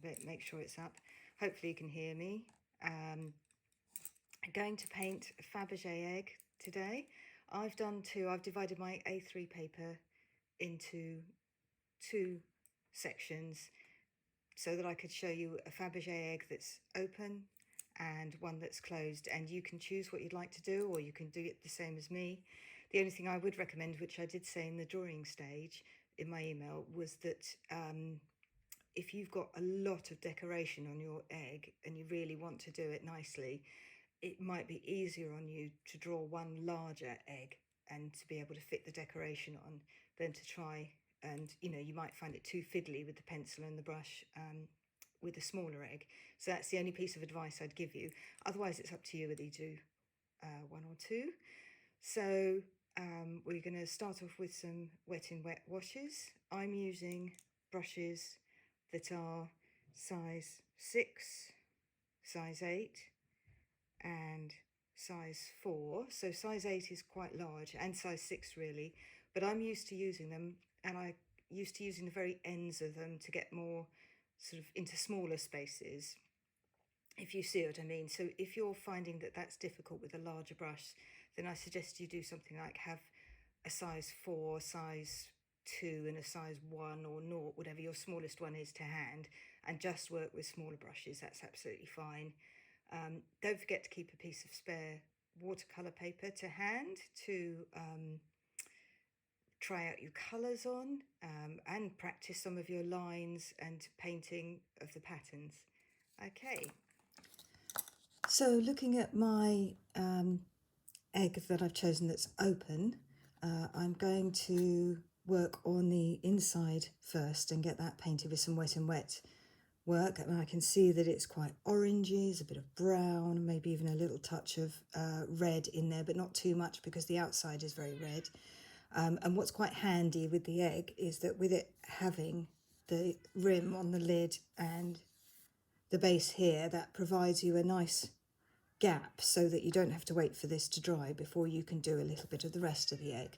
it, make sure it's up. Hopefully you can hear me. I'm going to paint Faberge egg today. I've divided my A3 paper into 2 sections so that I could show you a Faberge egg that's open and one that's closed, and you can choose what you'd like to do, or you can do it the same as me. The only thing I would recommend, which I did say in the drawing stage in my email, was that if you've got a lot of decoration on your egg and you really want to do it nicely, it might be easier on you to draw one larger egg and to be able to fit the decoration on than to try and, you know, you might find it too fiddly with the pencil and the brush with a smaller egg. So that's the only piece of advice I'd give you. Otherwise, it's up to you whether you do 1 or 2. So we're going to start off with some wet in wet washes. I'm using brushes that are size 6, size 8 and size 4. So size 8 is quite large, and size 6 really, but I'm used to using them, and I used to using the very ends of them to get more sort of into smaller spaces, if you see what I mean. So if you're finding that that's difficult with a larger brush, then I suggest you do something like have a size 4, size 2 and a size 1 or 0, whatever your smallest one is to hand, and just work with smaller brushes. That's absolutely fine. Don't forget to keep a piece of spare watercolour paper to hand to try out your colours on and practice some of your lines and painting of the patterns. Okay, so looking at my egg that I've chosen that's open, I'm going to work on the inside first and get that painted with some wet and wet work. And I can see that it's quite orangey, there's a bit of brown, maybe even a little touch of red in there, but not too much because the outside is very red. And what's quite handy with the egg is that with it having the rim on the lid and the base here, that provides you a nice gap so that you don't have to wait for this to dry before you can do a little bit of the rest of the egg.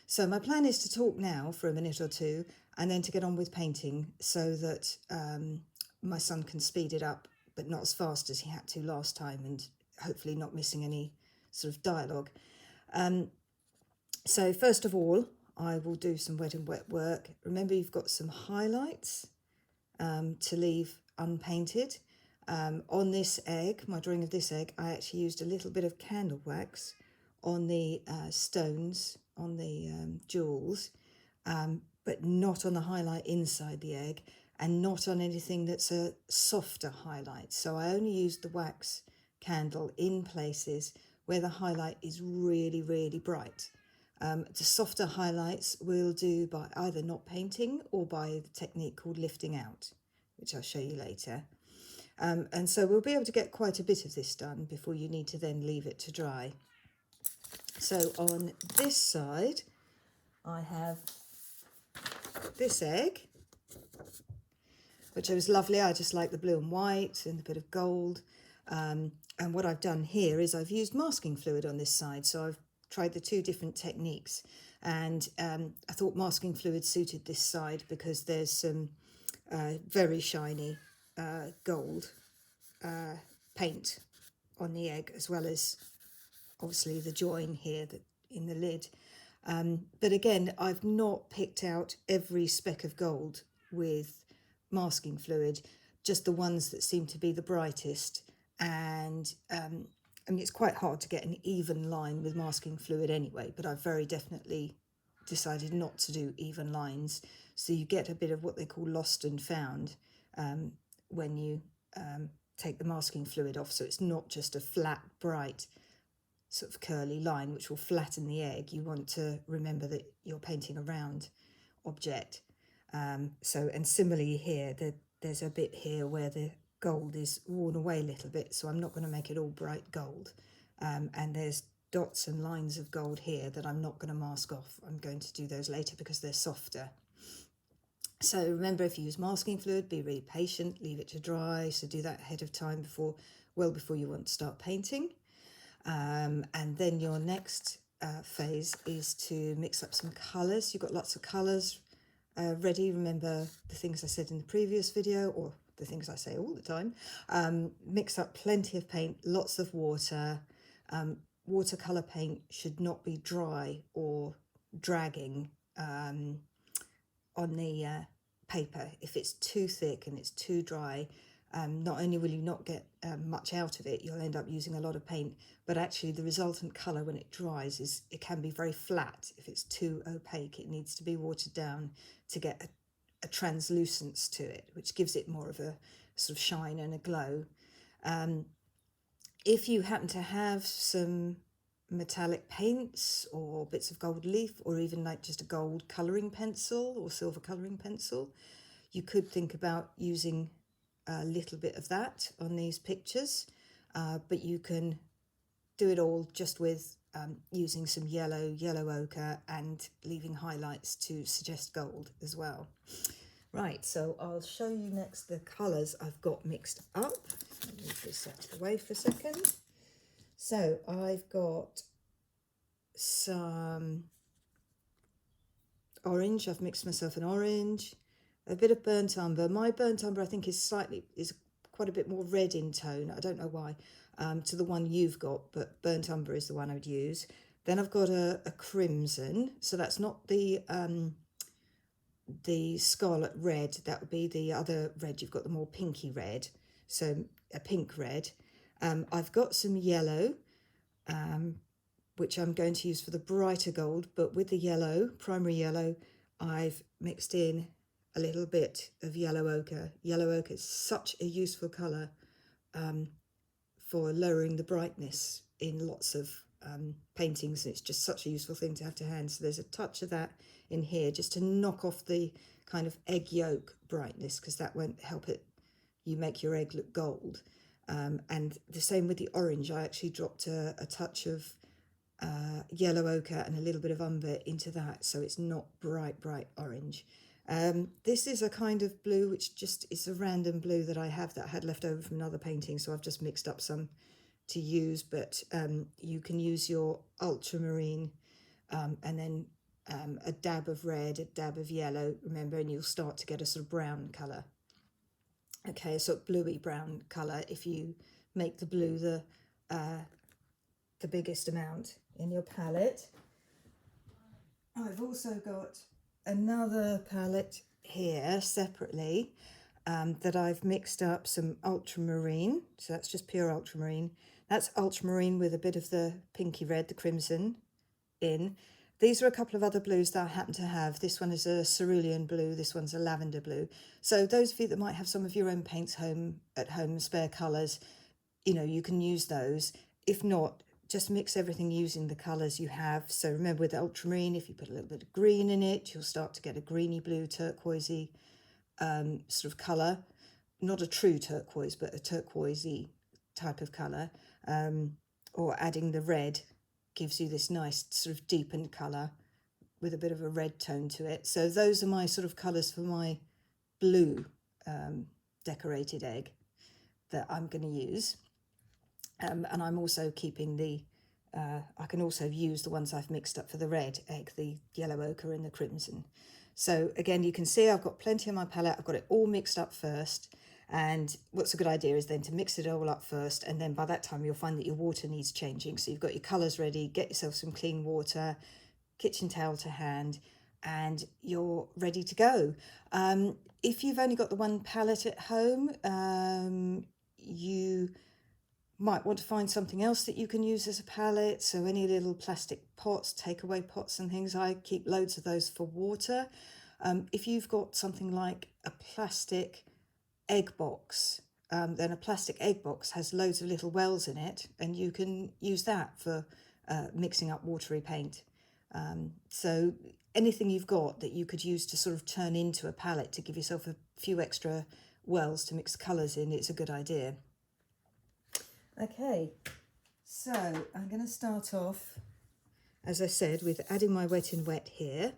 So my plan is to talk now for a minute or two and then to get on with painting so that my son can speed it up, but not as fast as he had to last time, and hopefully not missing any sort of dialogue. So first of all, I will do some wet and wet work. Remember, you've got some highlights to leave unpainted. On this egg, my drawing of this egg, I actually used a little bit of candle wax on the stones, on the jewels, but not on the highlight inside the egg, and not on anything that's a softer highlight. So I only used the wax candle in places where the highlight is really, really bright. The softer highlights we'll do by either not painting or by the technique called lifting out, which I'll show you later. And so we'll be able to get quite a bit of this done before you need to then leave it to dry. So on this side, I have this egg, which was lovely. I just like the blue and white and a bit of gold. And what I've done here is I've used masking fluid on this side. So I've tried the 2 different techniques, and I thought masking fluid suited this side because there's some very shiny gold paint on the egg, as well as obviously the join here in the lid. But again, I've not picked out every speck of gold with masking fluid, just the ones that seem to be the brightest. And I mean, it's quite hard to get an even line with masking fluid anyway, but I've very definitely decided not to do even lines. So you get a bit of what they call lost and found when you take the masking fluid off. So it's not just a flat, bright, sort of curly line which will flatten the egg. You want to remember that you're painting a round object. And similarly here, there's a bit here where the gold is worn away a little bit, so I'm not going to make it all bright gold. And there's dots and lines of gold here that I'm not going to mask off. I'm going to do those later because they're softer. So remember, if you use masking fluid, be really patient, leave it to dry. So do that ahead of time, well before you want to start painting. And then your next phase is to mix up some colours. You've got lots of colours ready. Remember the things I said in the previous video, or the things I say all the time. Mix up plenty of paint, lots of water. Watercolour paint should not be dry or dragging on the paper. If it's too thick and it's too dry, not only will you not get much out of it, you'll end up using a lot of paint, but actually the resultant colour when it dries it can be very flat. If it's too opaque, it needs to be watered down to get a translucence to it, which gives it more of a sort of shine and a glow. If you happen to have some metallic paints or bits of gold leaf, or even like just a gold colouring pencil or silver colouring pencil, you could think about using a little bit of that on these pictures, but you can do it all just with using some yellow ochre and leaving highlights to suggest gold as well. Right, so I'll show you next the colours I've got mixed up. I'll move this out of the way for a second. So I've got some orange. I've mixed myself an orange, a bit of burnt umber. My burnt umber I think is quite a bit more red in tone. I don't know why, to the one you've got, but burnt umber is the one I would use. Then I've got a crimson, so that's not the scarlet red, that would be the other red. You've got the more pinky red, so a pink red. I've got some yellow, which I'm going to use for the brighter gold, but with the yellow, primary yellow, I've mixed in a little bit of yellow ochre. Yellow ochre is such a useful colour for lowering the brightness in lots of paintings. It's just such a useful thing to have to hand. So there's a touch of that in here just to knock off the kind of egg yolk brightness, because that won't help you make your egg look gold. And the same with the orange. I actually dropped a touch of yellow ochre and a little bit of umber into that, so it's not bright orange. This is a kind of blue which just is a random blue that I had left over from another painting, so I've just mixed up some to use, but you can use your ultramarine and then a dab of red, a dab of yellow, remember, and you'll start to get a sort of brown colour. Okay, a sort of bluey brown colour if you make the blue the biggest amount in your palette. I've also got another palette here separately that I've mixed up some ultramarine, so that's just pure ultramarine. That's ultramarine with a bit of the pinky red, the crimson in. These are a couple of other blues that I happen to have. This one is a cerulean blue, this one's a lavender blue. So those of you that might have some of your own paints at home, spare colours, you can use those. If not, just mix everything using the colours you have. So remember, with ultramarine, if you put a little bit of green in it, you'll start to get a greeny blue, turquoisey sort of colour. Not a true turquoise, but a turquoisey type of colour. Or adding the red gives you this nice sort of deepened colour with a bit of a red tone to it. So those are my sort of colours for my blue decorated egg that I'm going to use. And I'm also keeping I can also use the ones I've mixed up for the red egg, the yellow ochre and the crimson. So again, you can see I've got plenty on my palette. I've got it all mixed up first. And what's a good idea is then to mix it all up first. And then by that time, you'll find that your water needs changing. So you've got your colours ready, get yourself some clean water, kitchen towel to hand, and you're ready to go. If you've only got the one palette at home, you might want to find something else that you can use as a palette. So any little plastic pots, takeaway pots and things, I keep loads of those for water. If you've got something like a plastic egg box, then a plastic egg box has loads of little wells in it, and you can use that for mixing up watery paint. So anything you've got that you could use to sort of turn into a palette to give yourself a few extra wells to mix colours in, it's a good idea. Okay, so I'm going to start off, as I said, with adding my wet in wet here,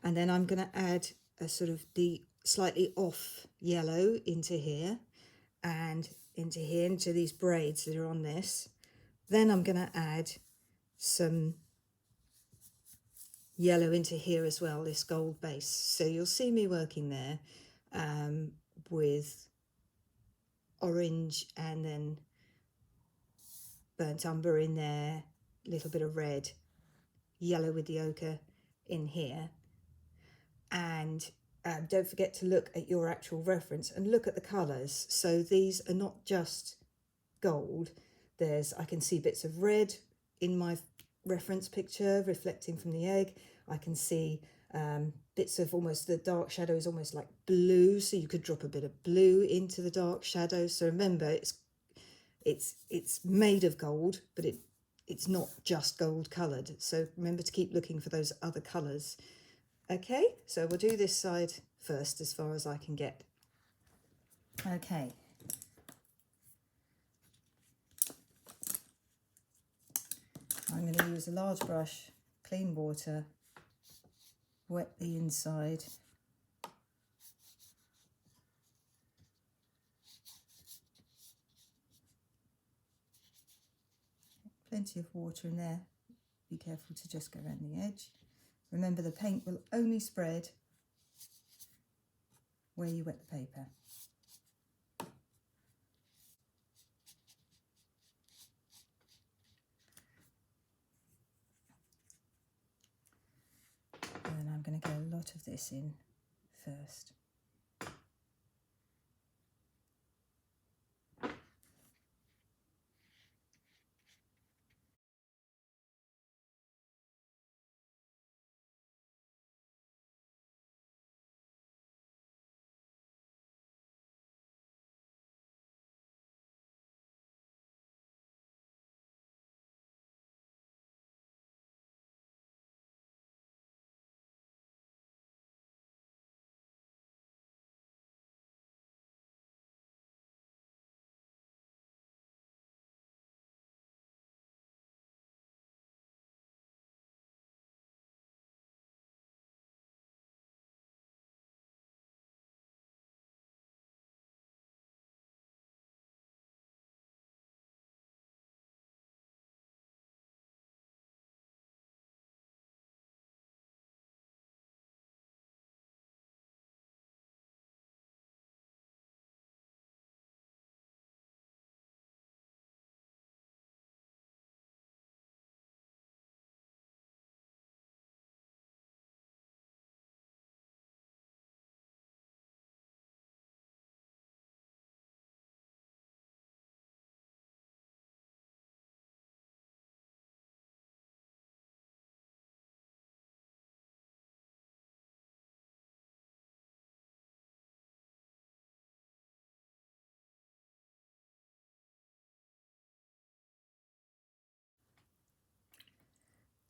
and then I'm going to add a sort of the slightly off yellow into here and into here, into these braids that are on this. Then I'm going to add some yellow into here as well, this gold base. So you'll see me working there with orange and then burnt umber in there, a little bit of red, yellow with the ochre in here. And don't forget to look at your actual reference and look at the colours. So these are not just gold. I can see bits of red in my reference picture reflecting from the egg. I can see bits of almost the dark shadows, almost like blue, so you could drop a bit of blue into the dark shadows. So remember, it's made of gold, but it's not just gold coloured. So remember to keep looking for those other colours. Okay, so we'll do this side first as far as I can get. Okay. I'm going to use a large brush, clean water, wet the inside. Plenty of water in there. Be careful to just go around the edge. Remember, the paint will only spread where you wet the paper. And then I'm going to get a lot of this in first.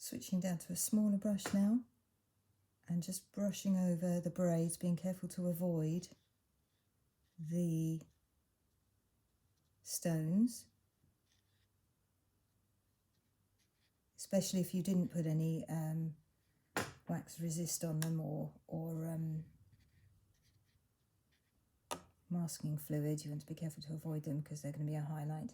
Switching down to a smaller brush now and just brushing over the braids, being careful to avoid the stones, especially if you didn't put any wax resist on them or masking fluid. You want to be careful to avoid them because they're going to be a highlight.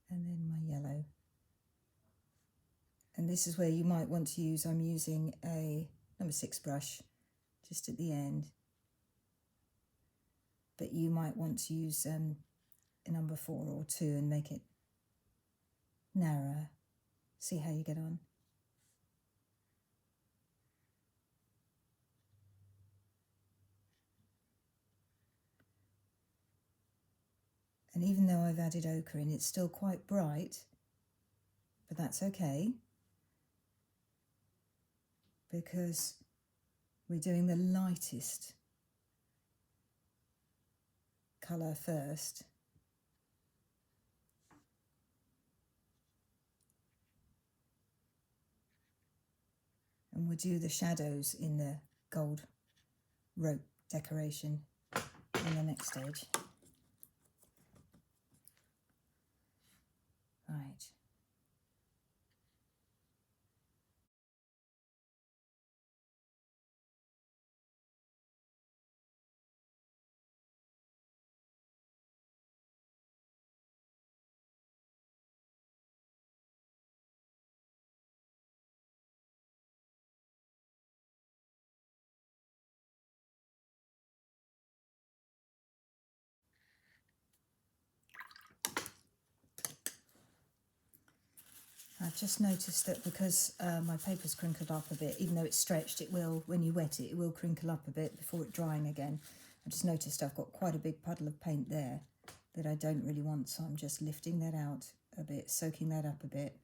And then my yellow. And this is where you might want to use, I'm using a number 6 brush just at the end, but you might want to use a number 4 or 2 and make it narrower. See how you get on. And even though I've added ochre in, it's still quite bright, but that's okay, because we're doing the lightest colour first. And we'll do the shadows in the gold rope decoration in the next stage. Right. I've just noticed that because my paper's crinkled up a bit, even though it's stretched, it will, when you wet it, it will crinkle up a bit before it drying again. I just noticed I've got quite a big puddle of paint there that I don't really want, so I'm just lifting that out a bit, soaking that up a bit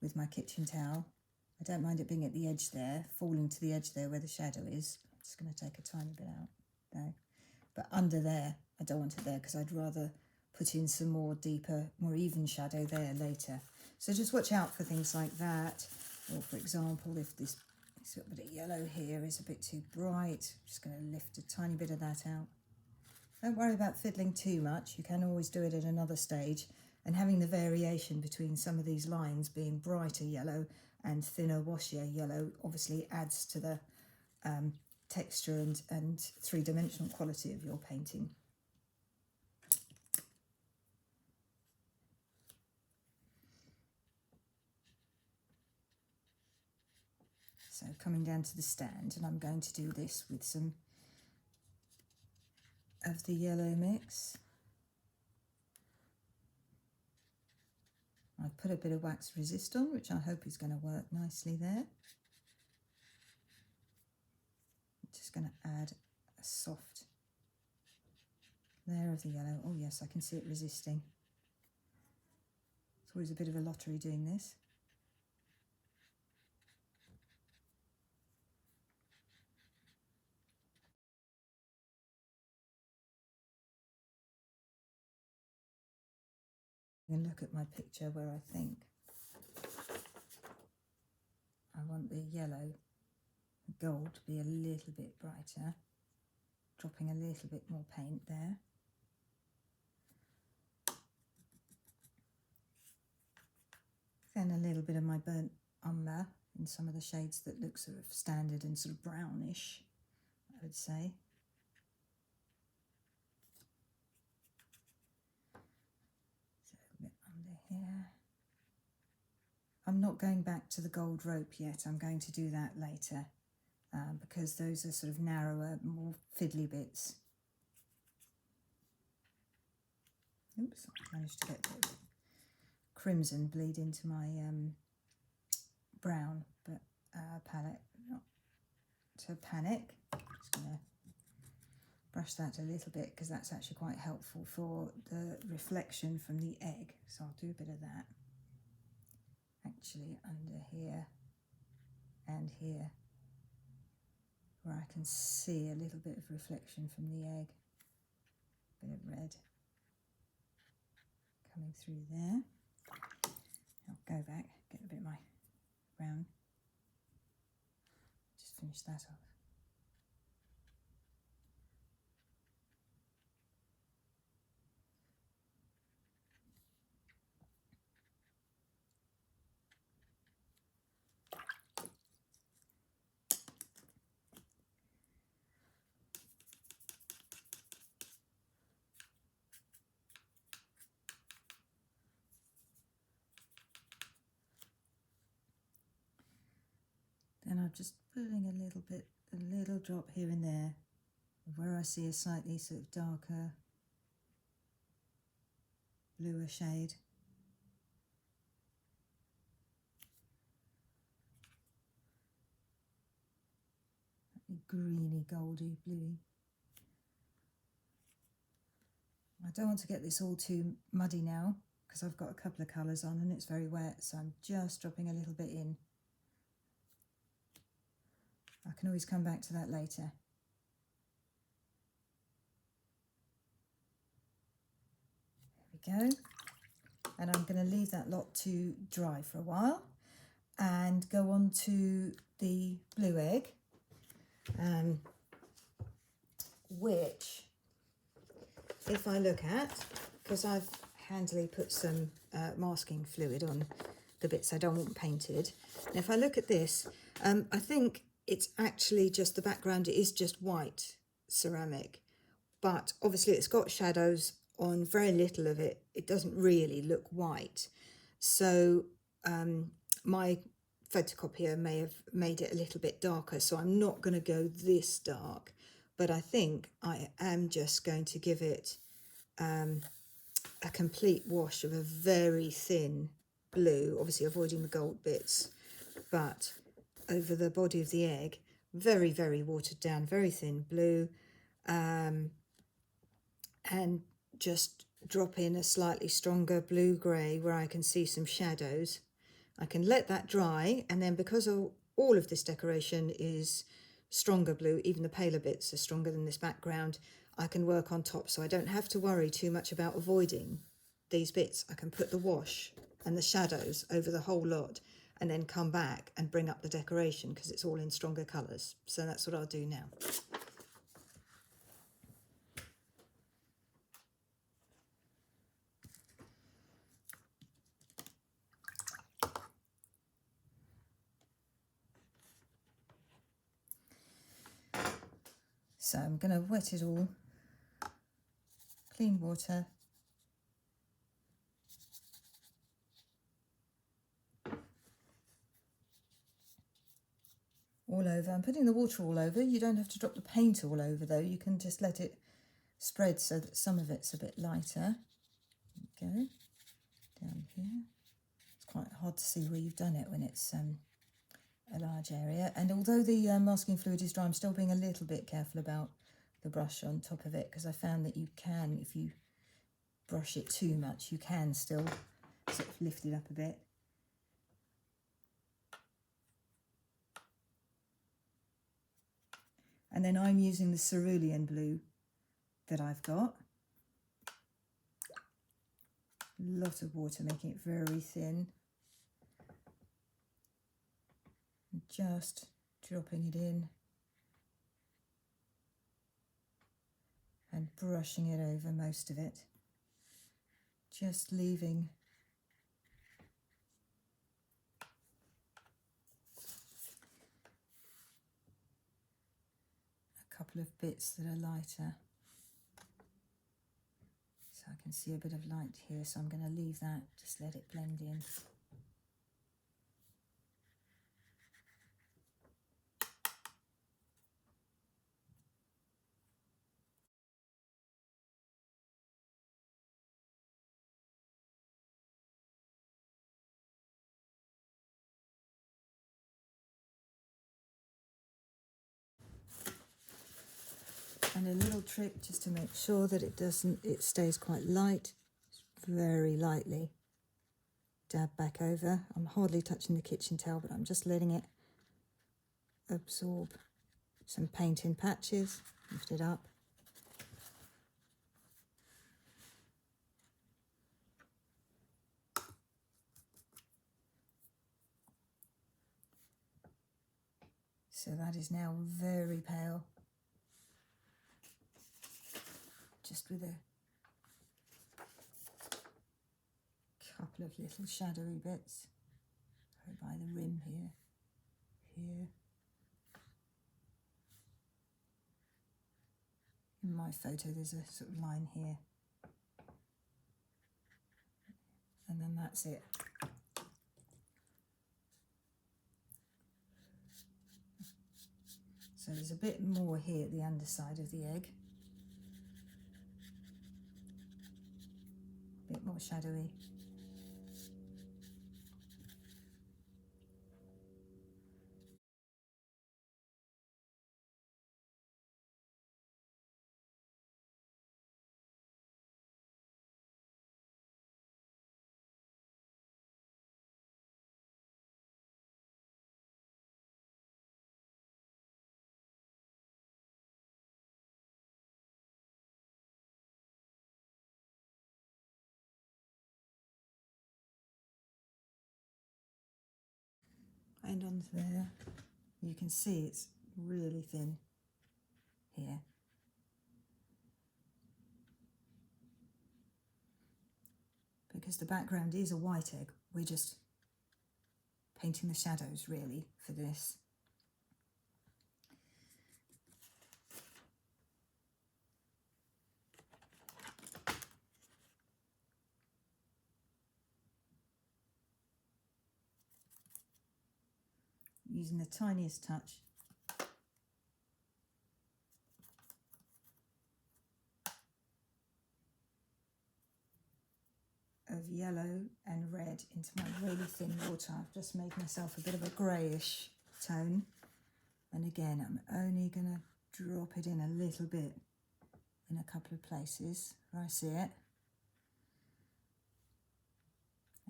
with my kitchen towel. I don't mind it being at the edge there, falling to the edge there where the shadow is. I'm just going to take a tiny bit out there. But under there, I don't want it there because I'd rather put in some more deeper, more even shadow there later. So just watch out for things like that. Or for example, if this bit of yellow here is a bit too bright, I'm just going to lift a tiny bit of that out. Don't worry about fiddling too much. You can always do it at another stage. And having the variation between some of these lines being brighter yellow and thinner, washier yellow obviously adds to the texture and three-dimensional quality of your painting. So coming down to the stand, and I'm going to do this with some of the yellow mix. I've put a bit of wax resist on, which I hope is going to work nicely there. I'm just going to add a soft layer of the yellow. Oh yes, I can see it resisting. It's always a bit of a lottery doing this. And look at my picture where I think I want the yellow gold to be a little bit brighter, dropping a little bit more paint there. Then a little bit of my burnt umber in some of the shades that look sort of standard and sort of brownish, I would say. So a bit under here. I'm not going back to the gold rope yet. I'm going to do that later because those are sort of narrower, more fiddly bits. Oops, I managed to get the crimson bleed into my brown palette. Not to panic. Just going to brush that a little bit because that's actually quite helpful for the reflection from the egg. So I'll do a bit of that. Actually under here and here, where I can see a little bit of reflection from the egg. Bit of red coming through there. I'll go back, get a bit of my brown. Just finish that off. Then I'm just putting a little drop here and there where I see a slightly sort of darker, bluer shade. Greeny, goldy, bluey. I don't want to get this all too muddy now because I've got a couple of colours on and it's very wet, so I'm just dropping a little bit in. I can always come back to that later. There we go. And I'm going to leave that lot to dry for a while and go on to the blue egg, which, if I look at, because I've handily put some masking fluid on the bits I don't want painted. And if I look at this, I think it's actually just the background, it is just white ceramic, but obviously it's got shadows on very little of it. It doesn't really look white. So my photocopier may have made it a little bit darker, so I'm not going to go this dark, but I think I am just going to give it a complete wash of a very thin blue, obviously avoiding the gold bits, but over the body of the egg, very, very watered down, very thin blue, and just drop in a slightly stronger blue-grey where I can see some shadows. I can let that dry, and then because all of this decoration is stronger blue, even the paler bits are stronger than this background, I can work on top, so I don't have to worry too much about avoiding these bits. I can put the wash and the shadows over the whole lot and then come back and bring up the decoration because it's all in stronger colours. So that's what I'll do now. So I'm going to wet it all, clean water, all over. I'm putting the water all over. You don't have to drop the paint all over though, you can just let it spread so that some of it's a bit lighter. There we go, down here. It's quite hard to see where you've done it when it's a large area, and although the masking fluid is dry, I'm still being a little bit careful about the brush on top of it, because I found that you can, if you brush it too much, you can still sort of lift it up a bit. And then I'm using the cerulean blue that I've got. A lot of water, making it very thin. And just dropping it in and brushing it over most of it. Just leaving a couple of bits that are lighter. So I can see a bit of light here, so I'm going to leave that, just let it blend in. And a little trick just to make sure that it stays quite light, very lightly dab back over. I'm hardly touching the kitchen towel, but I'm just letting it absorb some paint in patches, lift it up. So that is now very pale, just with a couple of little shadowy bits by the rim here, here. In my photo there's a sort of line here, and then that's it. So there's a bit more here at the underside of the egg, a bit more shadowy. And onto there, you can see it's really thin here. Because the background is a white egg, we're just painting the shadows really for this. Using the tiniest touch. Of yellow and red into my really thin water. I've just made myself a bit of a greyish tone. And again, I'm only going to drop it in a little bit in a couple of places where I see it.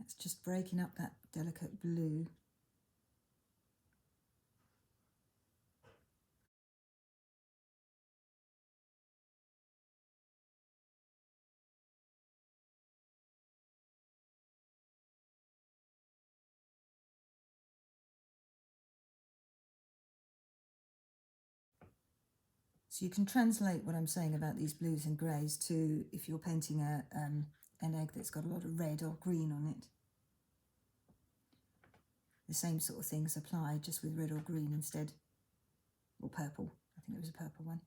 It's just breaking up that delicate blue. So you can translate what I'm saying about these blues and greys to if you're painting an egg that's got a lot of red or green on it. The same sort of things apply, just with red or green instead, or purple. I think it was a purple one.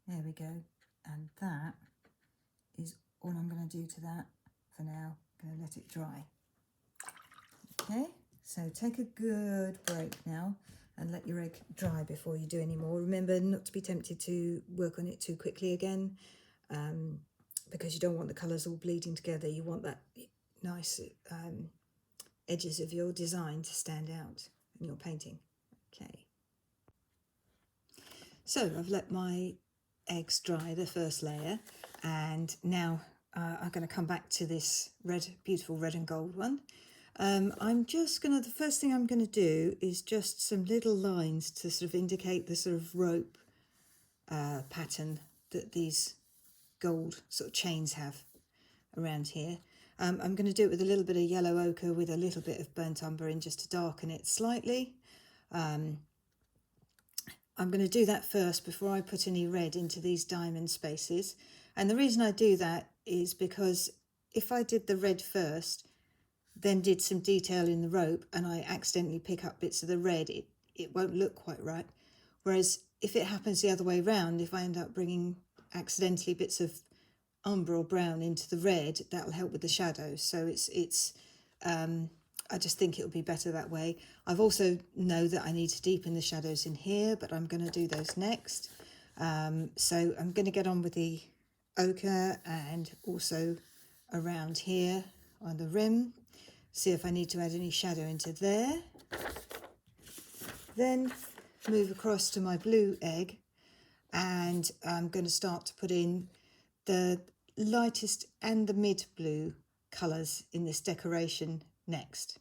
There we go. And that is all I'm going to do to that for now. I'm going to let it dry. Okay, so take a good break now and let your egg dry before you do any more. Remember not to be tempted to work on it too quickly again, because you don't want the colours all bleeding together. You want that nice edges of your design to stand out in your painting. Okay. So I've let my eggs dry, the first layer, and now I'm going to come back to this beautiful red and gold one. The first thing I'm going to do is just some little lines to sort of indicate the sort of rope pattern that these gold sort of chains have around here. I'm going to do it with a little bit of yellow ochre with a little bit of burnt umber in just to darken it slightly. I'm going to do that first before I put any red into these diamond spaces. And the reason I do that is because if I did the red first, then did some detail in the rope, and I accidentally pick up bits of the red, it won't look quite right. Whereas if it happens the other way round, if I end up bringing accidentally bits of umber or brown into the red, that'll help with the shadows. So I just think it'll be better that way. I've also know that I need to deepen the shadows in here, but I'm going to do those next. So I'm going to get on with the ochre and also around here on the rim. See if I need to add any shadow into there. Then move across to my blue egg, and I'm going to start to put in the lightest and the mid blue colours in this decoration next.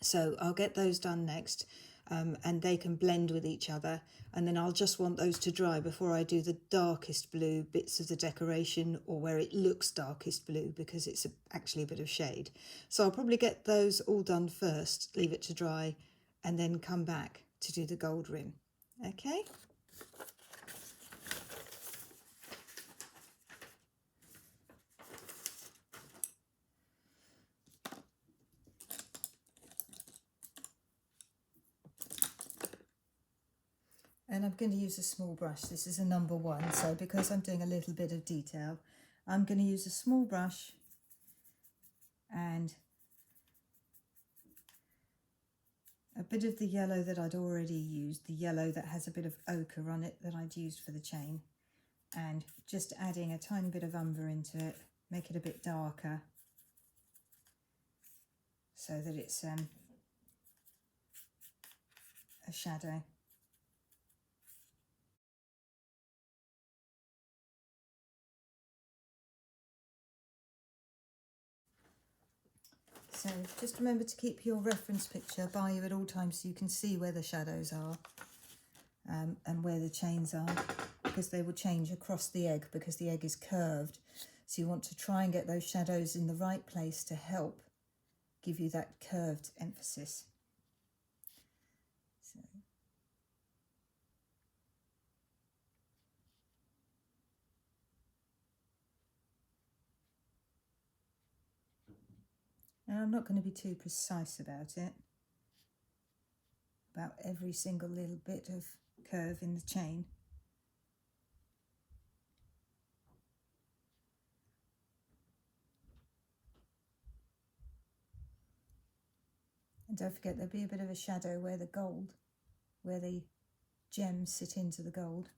So I'll get those done next, and they can blend with each other, and then I'll just want those to dry before I do the darkest blue bits of the decoration, or where it looks darkest blue because it's actually a bit of shade. So I'll probably get those all done first, leave it to dry, and then come back to do the gold rim. Okay. And I'm going to use a small brush. This is a number 1, so because I'm doing a little bit of detail, I'm going to use a small brush and a bit of the yellow that I'd already used, the yellow that has a bit of ochre on it that I'd used for the chain, and just adding a tiny bit of umber into it, make it a bit darker so that it's a shadow. So just remember to keep your reference picture by you at all times so you can see where the shadows are and where the chains are, because they will change across the egg because the egg is curved. So you want to try and get those shadows in the right place to help give you that curved emphasis. So. Now I'm not going to be too precise about it, about every single little bit of curve in the chain. And don't forget there'll be a bit of a shadow where the gems sit into the gold.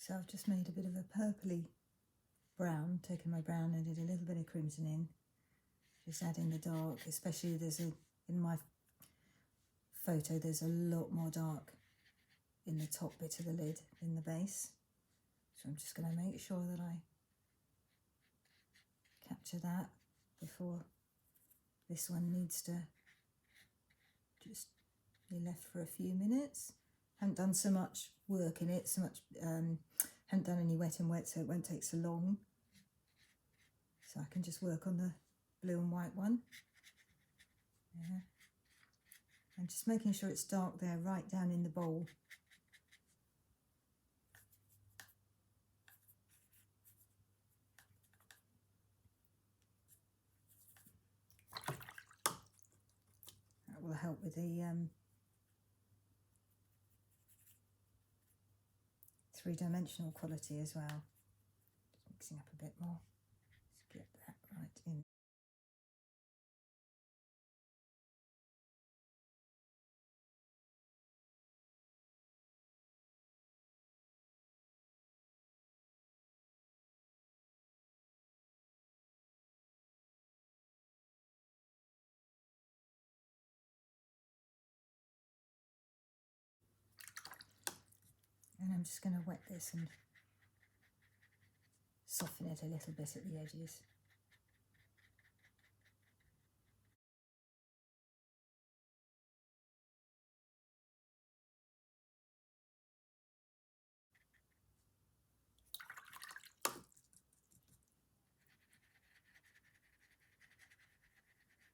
So I've just made a bit of a purpley brown, taken my brown and did a little bit of crimson in, just adding the dark, especially in my photo there's a lot more dark in the top bit of the lid than the base. So I'm just going to make sure that I capture that before this one needs to just be left for a few minutes. Haven't done so much work in it, haven't done any wet and wet, so it won't take so long. So I can just work on the blue and white one. Yeah. And just making sure it's dark there, right down in the bowl. That will help with the three-dimensional quality as well. Just mixing up a bit more. Let's get that right in. And I'm just going to wet this and soften it a little bit at the edges.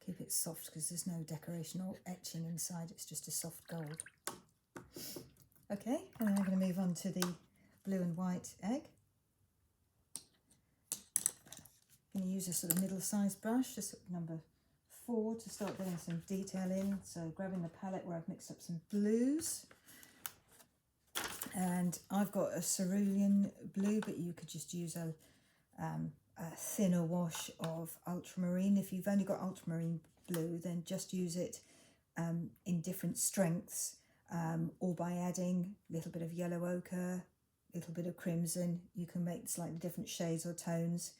Keep it soft because there's no decoration or etching inside, it's just a soft gold. Okay, and then I'm going to move on to the blue and white egg. I'm going to use a sort of middle-sized brush, just number 4, to start getting some detail in. So grabbing the palette where I've mixed up some blues. And I've got a cerulean blue, but you could just use a thinner wash of ultramarine. If you've only got ultramarine blue, then just use it in different strengths, or by adding a little bit of yellow ochre, a little bit of crimson. You can make slightly different shades or tones.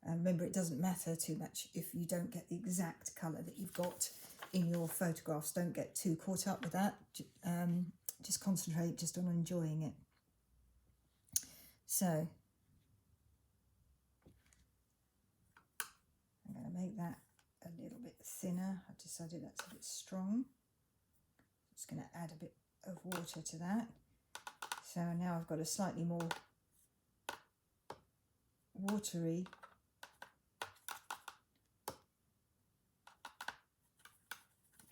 Remember, it doesn't matter too much if you don't get the exact colour that you've got in your photographs. Don't get too caught up with that. Just concentrate just on enjoying it. So I'm going to make that a little bit thinner. I've decided that's a bit strong. Just going to add a bit of water to that. So now I've got a slightly more watery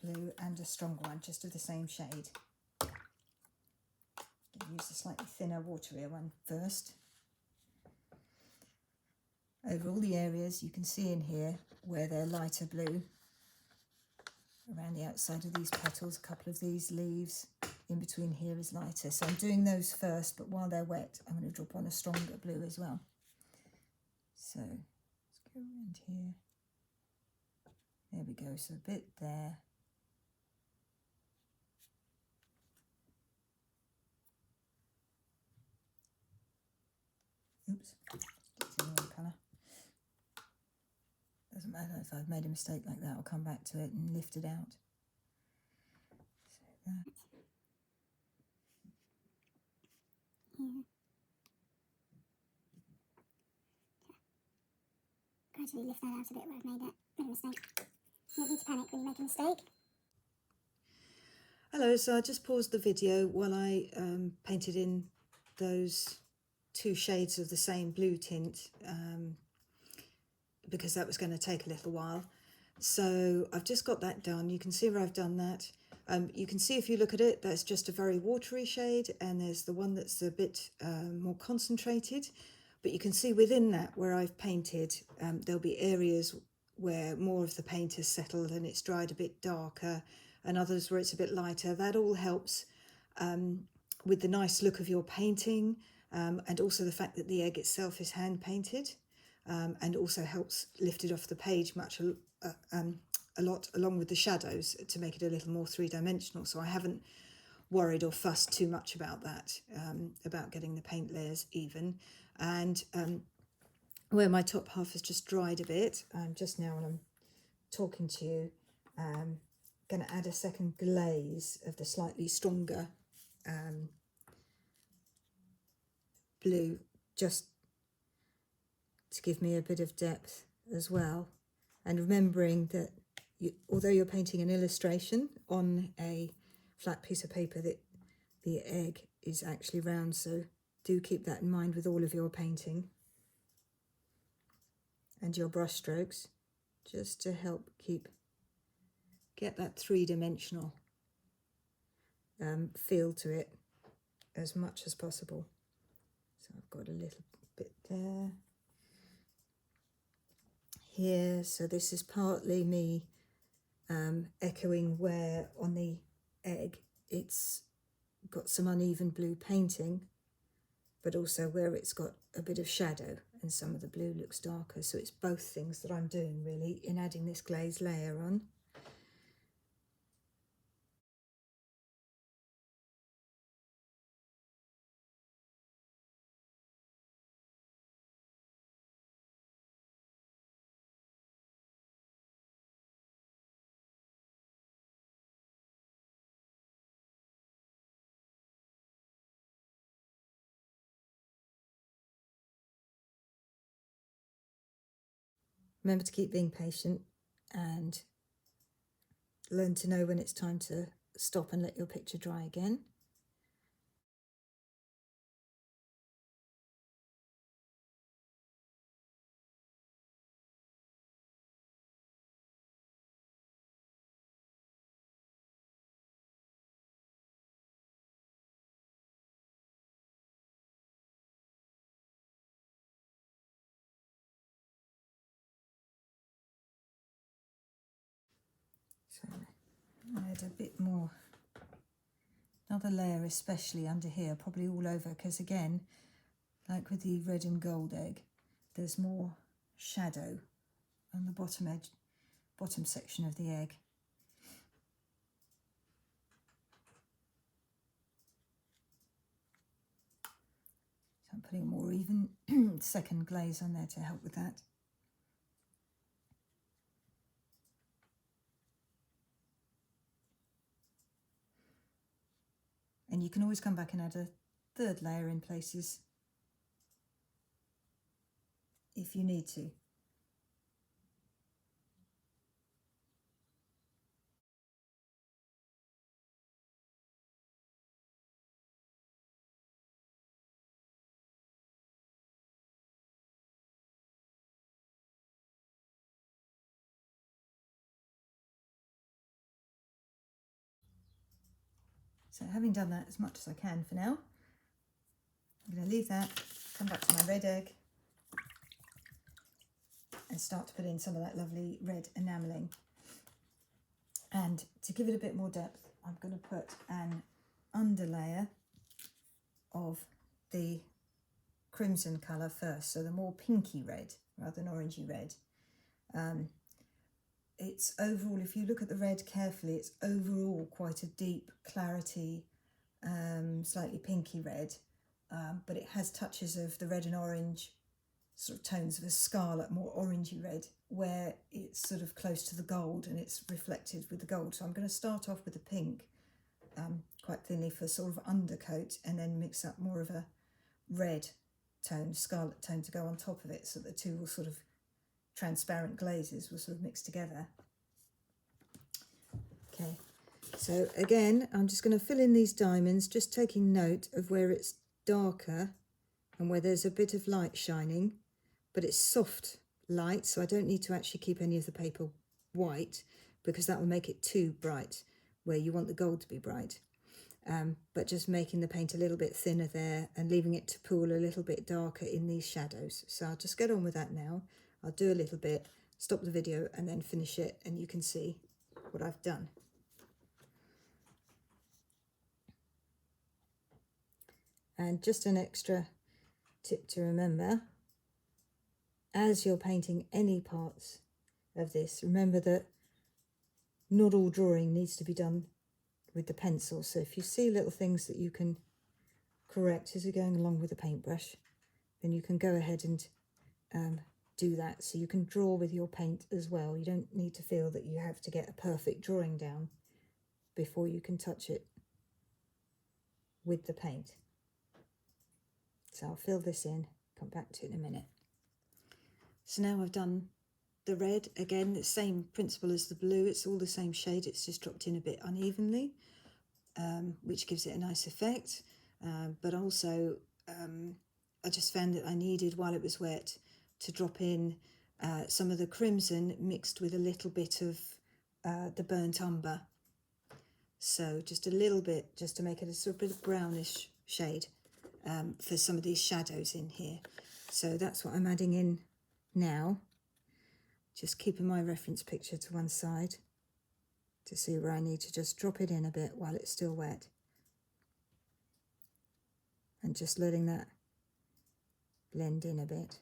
blue and a stronger one, just of the same shade. Use a slightly thinner, waterier one first. Over all the areas you can see in here where they're lighter blue, around the outside of these petals, a couple of these leaves, in between here is lighter. So I'm doing those first, but while they're wet, I'm going to drop on a stronger blue as well. So let's go around here. There we go, so a bit there. Oops, it's in the wrong colour. Doesn't matter if I've made a mistake like that, I'll come back to it and lift it out. So that. Gradually lift that out a bit where I've made a mistake. You don't need to panic when you make a mistake. Hello, so I just paused the video while I painted in those 2 shades of the same blue tint, because that was going to take a little while. So I've just got that done. You can see where I've done that. You can see if you look at it, that's just a very watery shade, and there's the one that's a bit more concentrated. But you can see within that where I've painted, there'll be areas where more of the paint has settled and it's dried a bit darker, and others where it's a bit lighter. That all helps with the nice look of your painting, and also the fact that the egg itself is hand painted, and also helps lift it off the page a lot, along with the shadows, to make it a little more 3-dimensional. So I haven't worried or fussed too much about that, about getting the paint layers even. And where my top half has just dried a bit, just now when I'm talking to you, going to add a second glaze of the slightly stronger blue, just to give me a bit of depth as well. And remembering that although you're painting an illustration on a flat piece of paper, that the egg is actually round, so do keep that in mind with all of your painting and your brush strokes, just to help get that three-dimensional feel to it as much as possible. So I've got a little bit there, here. So this is partly me echoing where on the egg it's got some uneven blue painting, but also where it's got a bit of shadow and some of the blue looks darker. So it's both things that I'm doing really in adding this glaze layer on. Remember to keep being patient and learn to know when it's time to stop and let your picture dry again. So add a bit more, another layer especially under here, probably all over, because again, like with the red and gold egg, there's more shadow on the bottom edge, bottom section of the egg. So I'm putting a more even second glaze on there to help with that. And you can always come back and add a third layer in places if you need to. So having done that as much as I can for now, I'm going to leave that, come back to my red egg and start to put in some of that lovely red enamelling. And to give it a bit more depth, I'm going to put an underlayer of the crimson colour first, so the more pinky red rather than orangey red. It's overall, if you look at the red carefully, it's overall quite a deep clarity, slightly pinky red, but it has touches of the red and orange sort of tones of a scarlet, more orangey red, where it's sort of close to the gold and it's reflected with the gold. So I'm going to start off with the pink quite thinly for sort of undercoat, and then mix up more of a red tone, scarlet tone to go on top of it, so the two will sort of transparent glazes will sort of mix together. Okay, so again, I'm just going to fill in these diamonds, just taking note of where it's darker and where there's a bit of light shining, but it's soft light, so I don't need to actually keep any of the paper white, because that will make it too bright where you want the gold to be bright. But just making the paint a little bit thinner there and leaving it to pool a little bit darker in these shadows. So I'll just get on with that now. I'll do a little bit, stop the video and then finish it, and you can see what I've done. And just an extra tip to remember, as you're painting any parts of this, remember that not all drawing needs to be done with the pencil. So if you see little things that you can correct as you're going along with the paintbrush, then you can go ahead and do that. So you can draw with your paint as well. You don't need to feel that you have to get a perfect drawing down before you can touch it with the paint. So I'll fill this in, come back to it in a minute. So now I've done the red, again, the same principle as the blue. It's all the same shade, it's just dropped in a bit unevenly, which gives it a nice effect. But also, I just found that I needed, while it was wet, to drop in some of the crimson mixed with a little bit of the burnt umber. So just a little bit, just to make it a sort of bit of brownish shade for some of these shadows in here. So that's what I'm adding in now. Just keeping my reference picture to one side to see where I need to just drop it in a bit while it's still wet. And just letting that blend in a bit.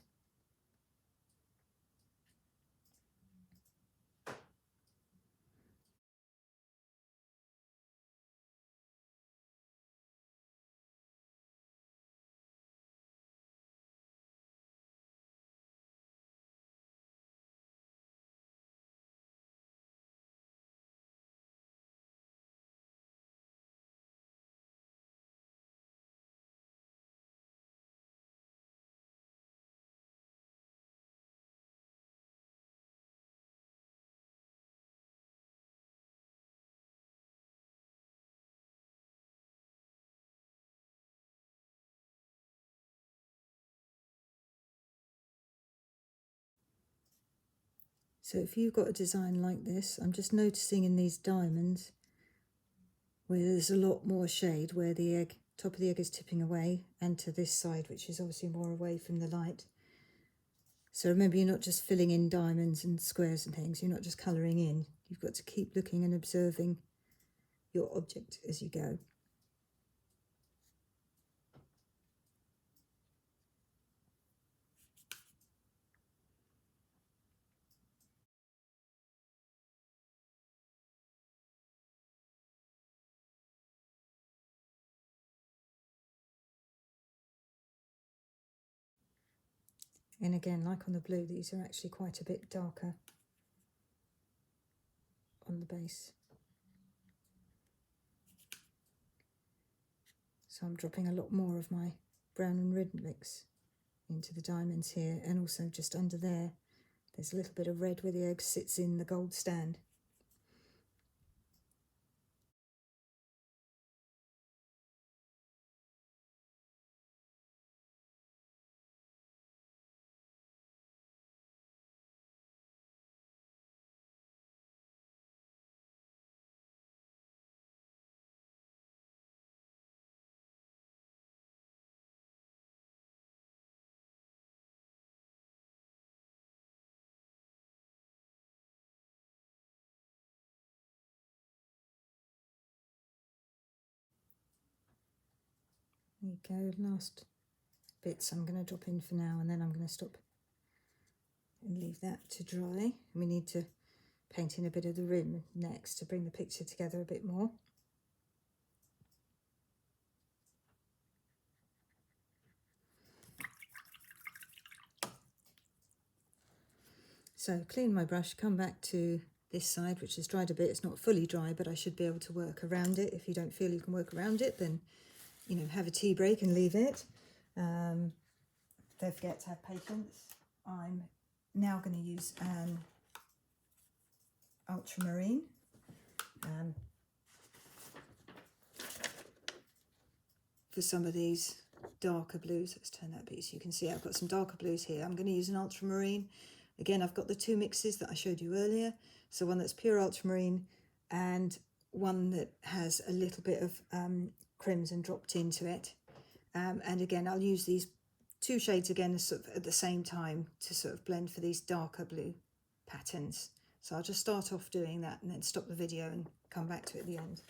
So if you've got a design like this, I'm just noticing in these diamonds where there's a lot more shade, where the egg, top of the egg is tipping away, and to this side, which is obviously more away from the light. So remember, you're not just filling in diamonds and squares and things, you're not just colouring in. You've got to keep looking and observing your object as you go. And again, like on the blue, these are actually quite a bit darker on the base. So I'm dropping a lot more of my brown and red mix into the diamonds here, and also just under there, there's a little bit of red where the egg sits in the gold stand. There you go, last bits I'm going to drop in for now, and then I'm going to stop and leave that to dry. We need to paint in a bit of the rim next to bring the picture together a bit more. So clean my brush, come back to this side, which has dried a bit. It's not fully dry, but I should be able to work around it. If you don't feel you can work around it, then, you know, have a tea break and leave it. Don't forget to have patience. I'm now going to use an ultramarine. For some of these darker blues, let's turn that bit so you can see I've got some darker blues here. I'm going to use an ultramarine. Again, I've got the two mixes that I showed you earlier. So one that's pure ultramarine and one that has a little bit of crimson dropped into it. And again, I'll use these two shades again sort of at the same time to sort of blend for these darker blue patterns. So I'll just start off doing that and then stop the video and come back to it at the end.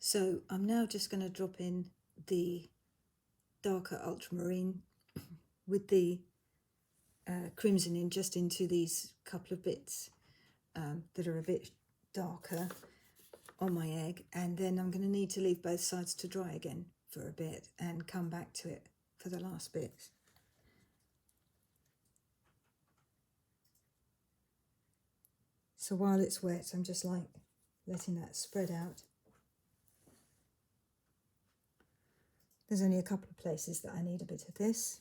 So I'm now just going to drop in the darker ultramarine with the crimson in just into these couple of bits that are a bit darker on my egg, and then I'm going to need to leave both sides to dry again for a bit and come back to it for the last bits. So while it's wet, I'm just like letting that spread out. There's only a couple of places that I need a bit of this.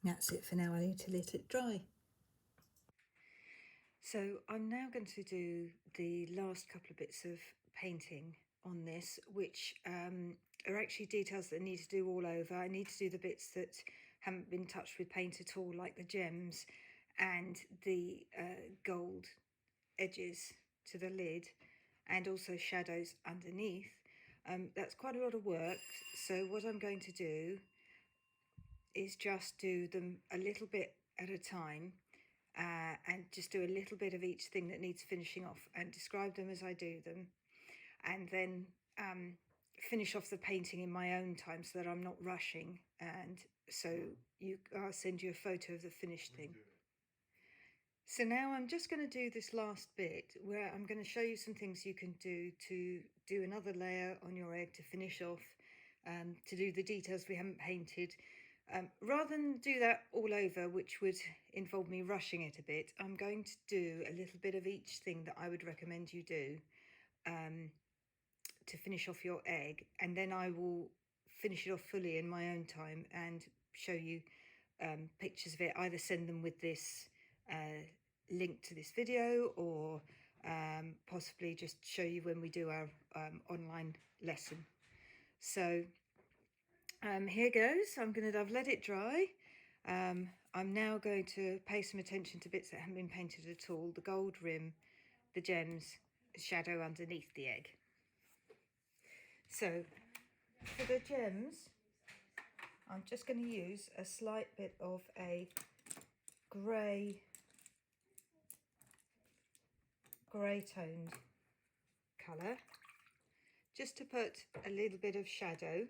That's it for now. I need to let it dry. So I'm now going to do the last couple of bits of painting on this, which are actually details that I need to do all over. I need to do the bits that haven't been touched with paint at all, like the gems and the gold edges to the lid, and also shadows underneath. That's quite a lot of work, so what I'm going to do is just do them a little bit at a time, and just do a little bit of each thing that needs finishing off and describe them as I do them, and then finish off the painting in my own time so that I'm not rushing, and so I'll send you a photo of the finished thing. So now I'm just going to do this last bit where I'm going to show you some things you can do to do another layer on your egg to finish off, to do the details we haven't painted. Rather than do that all over, which would involve me rushing it a bit, I'm going to do a little bit of each thing that I would recommend you do to finish off your egg, and then I will finish it off fully in my own time and show you pictures of it, either send them with this link to this video, or possibly just show you when we do our online lesson. So here goes. I've let it dry. I'm now going to pay some attention to bits that haven't been painted at all: the gold rim, the gems, the shadow underneath the egg. So for the gems, I'm just going to use a slight bit of a grey toned colour, just to put a little bit of shadow.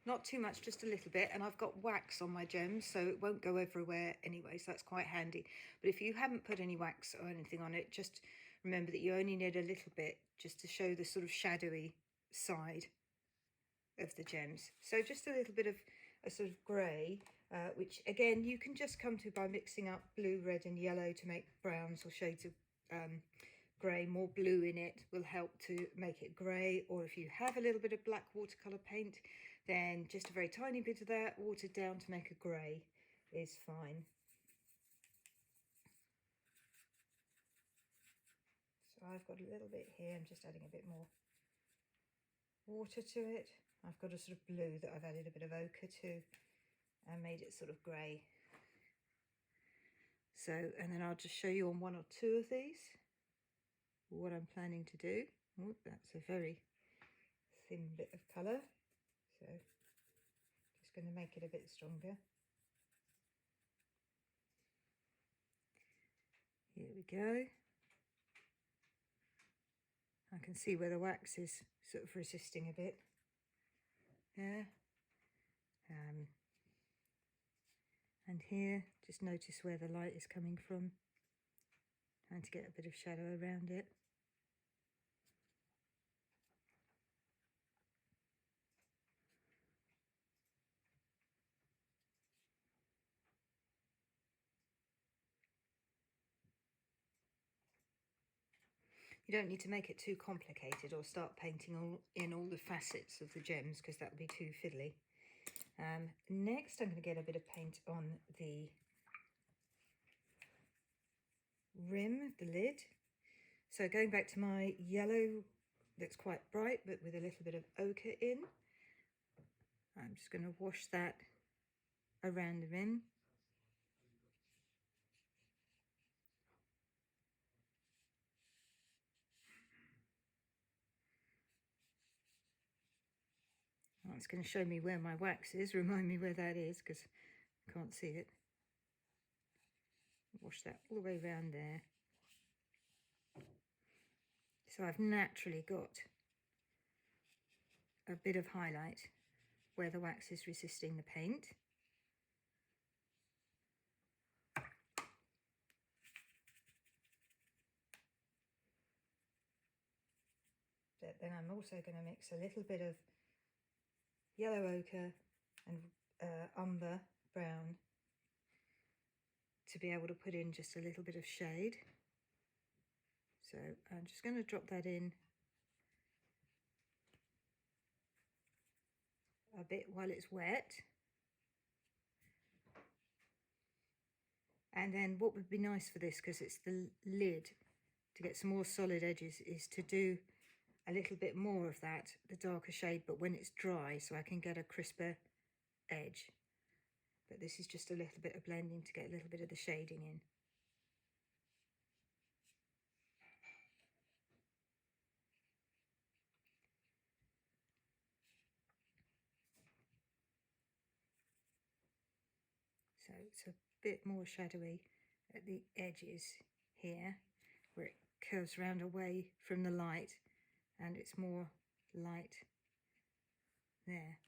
Not too much, just a little bit, and I've got wax on my gems, so it won't go everywhere anyway, so that's quite handy. But if you haven't put any wax or anything on it, just remember that you only need a little bit just to show the sort of shadowy side of the gems. So just a little bit of a sort of grey, which again you can just come to by mixing up blue, red and yellow to make browns or shades of grey. More blue in it will help to make it grey, or if you have a little bit of black watercolour paint, then just a very tiny bit of that watered down to make a grey is fine. So I've got a little bit here, I'm just adding a bit more water to it. I've got a sort of blue that I've added a bit of ochre to and made it sort of grey. So, and then I'll just show you on one or two of these what I'm planning to do. Oh, that's a very thin bit of colour, so just going to make it a bit stronger. Here we go. I can see where the wax is sort of resisting a bit there, and here Just notice where the light is coming from. Trying to get a bit of shadow around it. You don't need to make it too complicated or start painting in all the facets of the gems, because that would be too fiddly. Next, I'm going to get a bit of paint on the rim, the lid. So going back to my yellow that's quite bright but with a little bit of ochre in, I'm just going to wash that around the rim. Oh, it's going to show me where my wax is, remind me where that is, because I can't see it. Wash that all the way around there. So I've naturally got a bit of highlight where the wax is resisting the paint. But then I'm also going to mix a little bit of yellow ochre and umber brown to be able to put in just a little bit of shade. So I'm just going to drop that in a bit while it's wet. And then what would be nice for this, because it's the lid, to get some more solid edges, is to do a little bit more of that, the darker shade, but when it's dry, so I can get a crisper edge. But this is just a little bit of blending to get a little bit of the shading in. So it's a bit more shadowy at the edges here, where it curves round away from the light, and it's more light there.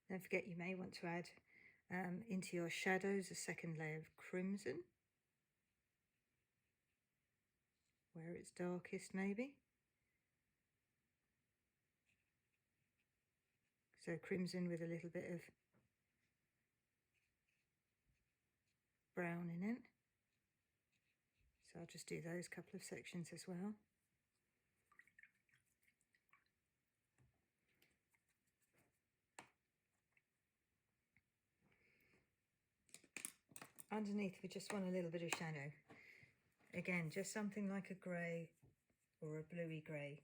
Don't forget, you may want to add into your shadows a second layer of crimson where it's darkest, maybe. So crimson with a little bit of brown in it. So I'll just do those couple of sections as well. Underneath, we just want a little bit of shadow. Again, just something like a grey or a bluey grey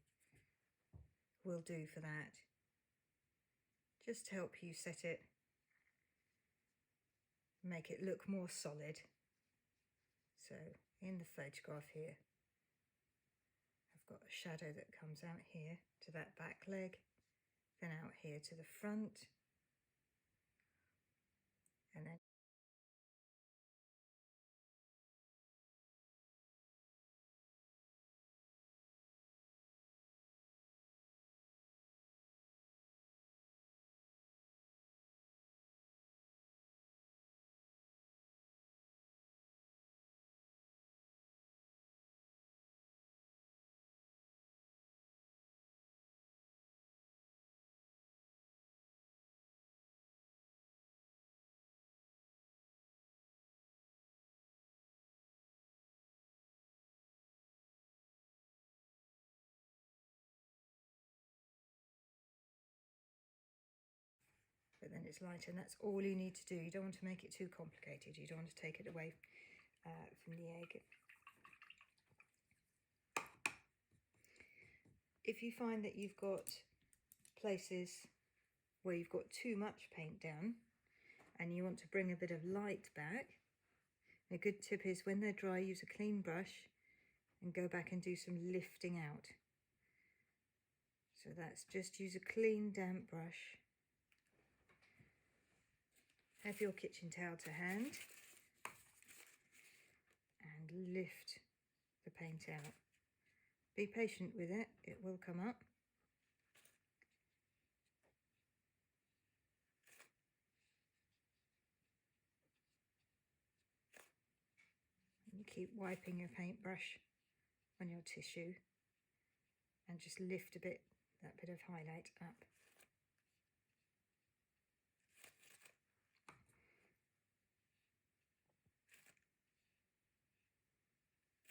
will do for that. Just to help you set it, make it look more solid. So in the photograph here, I've got a shadow that comes out here to that back leg, then out here to the front, and then but then it's lighter, and that's all you need to do. You don't want to make it too complicated. You don't want to take it away from the egg. If you find that you've got places where you've got too much paint down and you want to bring a bit of light back, a good tip is when they're dry, use a clean brush and go back and do some lifting out. So that's just use a clean damp brush. Have your kitchen towel to hand and lift the paint out. Be patient with it, it will come up. And you keep wiping your paintbrush on your tissue and just lift a bit, that bit of highlight up.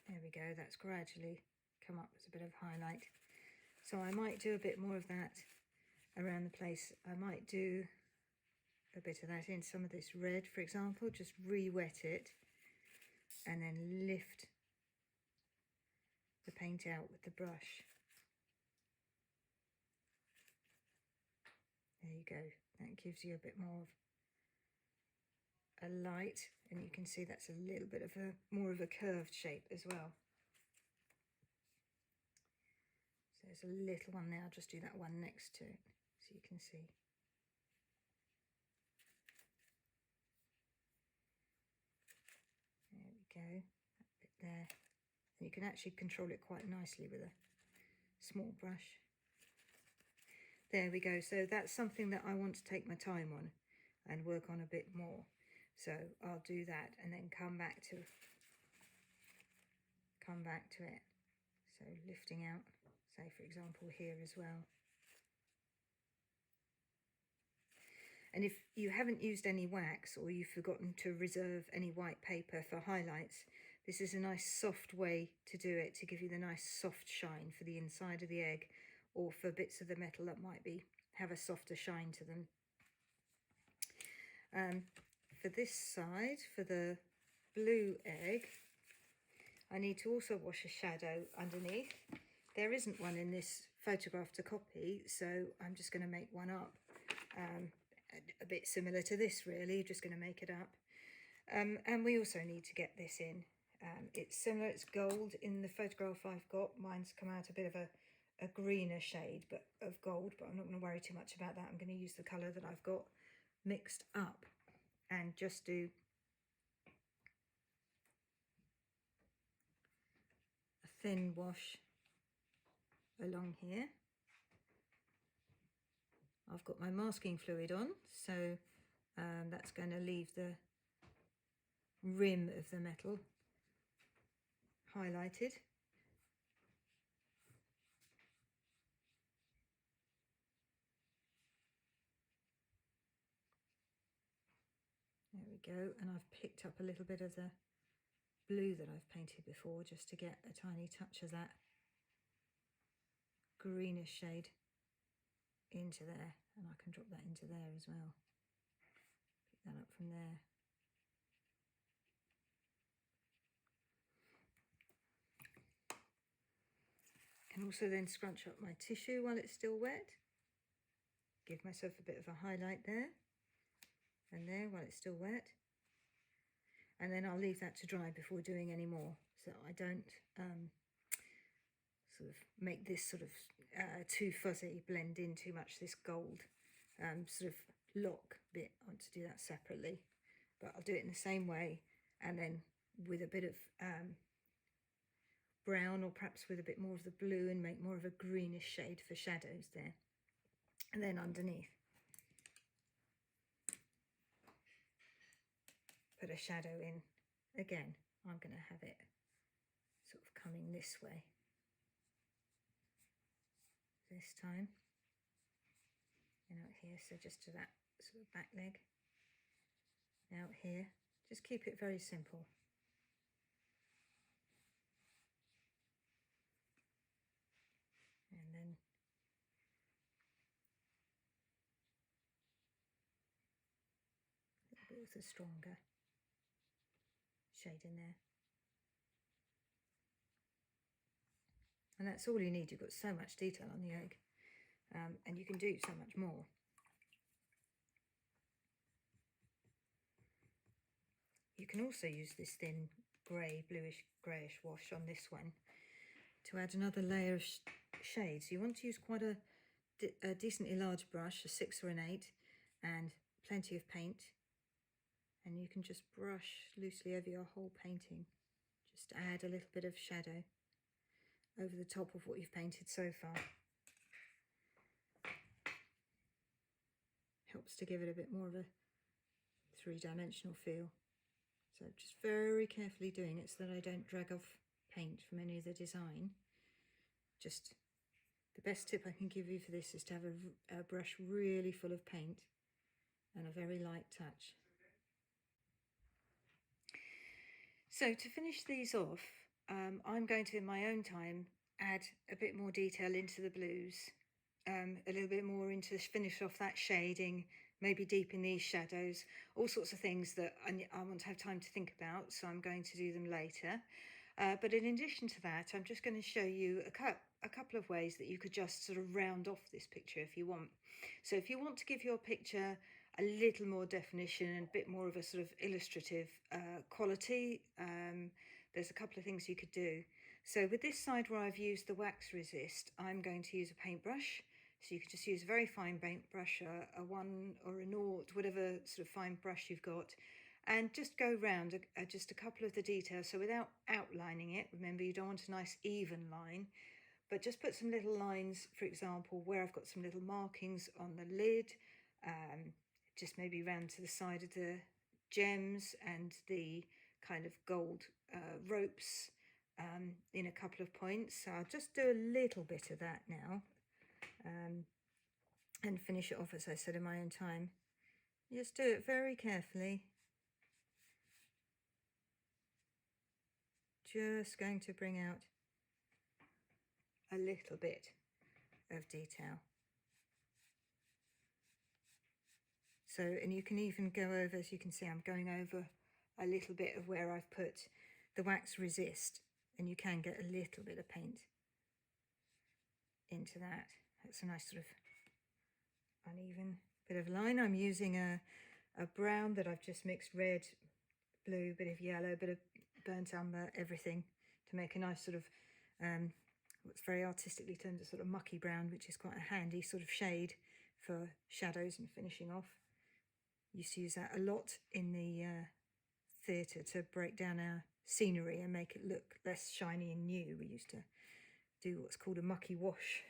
There we go, that's gradually come up as a bit of highlight. So I might do a bit more of that around the place. I might do a bit of that in some of this red, for example, just re-wet it and then lift the paint out with the brush. There you go, that gives you a bit more of a light, and you can see that's a little bit of a more of a curved shape as well. So there's a little one there, I'll just do that one next to it so you can see. There we go, that bit there. And you can actually control it quite nicely with a small brush. There we go, so that's something that I want to take my time on and work on a bit more. So I'll do that and then come back to it. So lifting out, say for example here as well. And if you haven't used any wax or you've forgotten to reserve any white paper for highlights, this is a nice soft way to do it, to give you the nice soft shine for the inside of the egg, or for bits of the metal that might have a softer shine to them. For this side, for the blue egg, I need to also wash a shadow underneath. There isn't one in this photograph to copy, so I'm just going to make one up. A bit similar to this really, just going to make it up. And we also need to get this in. It's similar, it's gold in the photograph I've got. Mine's come out a bit of a greener shade of gold, but I'm not going to worry too much about that. I'm going to use the colour that I've got mixed up and just do a thin wash along here. I've got my masking fluid on, so that's going to leave the rim of the metal highlighted. There we go, and I've picked up a little bit of the blue that I've painted before just to get a tiny touch of that greenish shade into there, and I can drop that into there as well. Pick that up from there. Can also then scrunch up my tissue while it's still wet. Give myself a bit of a highlight there and there while it's still wet. And then I'll leave that to dry before doing any more, so I don't sort of make this sort of too fuzzy, blend in too much, this gold sort of lock bit. I want to do that separately, but I'll do it in the same way, and then with a bit of brown, or perhaps with a bit more of the blue, and make more of a greenish shade for shadows there. And then underneath, put a shadow in. Again, I'm going to have it sort of coming this way this time, and out here, so just to that sort of back leg, out here. Just keep it very simple. And then a little bit with a stronger shade in there. And that's all you need. You've got so much detail on the egg, and you can do so much more. You can also use this thin grey, bluish, greyish wash on this one to add another layer of shade. So you want to use quite a decently large brush, a 6 or an 8, and plenty of paint. And you can just brush loosely over your whole painting, just to add a little bit of shadow over the top of what you've painted so far. Helps to give it a bit more of a three-dimensional feel. So just very carefully doing it so that I don't drag off paint from any of the design. Just the best tip I can give you for this is to have a brush really full of paint and a very light touch. So to finish these off, I'm going to, in my own time, add a bit more detail into the blues, a little bit more into finish off that shading, maybe deepen these shadows, all sorts of things that I want to have time to think about, so I'm going to do them later. But in addition to that, I'm just going to show you a couple of ways that you could just sort of round off this picture if you want. So if you want to give your picture a little more definition and a bit more of a sort of illustrative quality, there's a couple of things you could do. So with this side where I've used the wax resist, I'm going to use a paintbrush. So you can just use a very fine paintbrush, a 1 or a 0, whatever sort of fine brush you've got, and just go round just a couple of the details. So without outlining it, remember you don't want a nice even line, but just put some little lines, for example, where I've got some little markings on the lid, just maybe round to the side of the gems and the kind of gold ropes in a couple of points. So I'll just do a little bit of that now and finish it off, as I said, in my own time. Just do it very carefully. Just going to bring out a little bit of detail. So, and you can even go over, as you can see, I'm going over a little bit of where I've put the wax resist, and you can get a little bit of paint into that. That's a nice sort of uneven bit of line. I'm using a brown that I've just mixed red, blue, bit of yellow, bit of burnt umber, everything to make a nice sort of what's very artistically termed a sort of mucky brown, which is quite a handy sort of shade for shadows and finishing off. Used to use that a lot in the theatre to break down our scenery and make it look less shiny and new. We used to do what's called a mucky wash.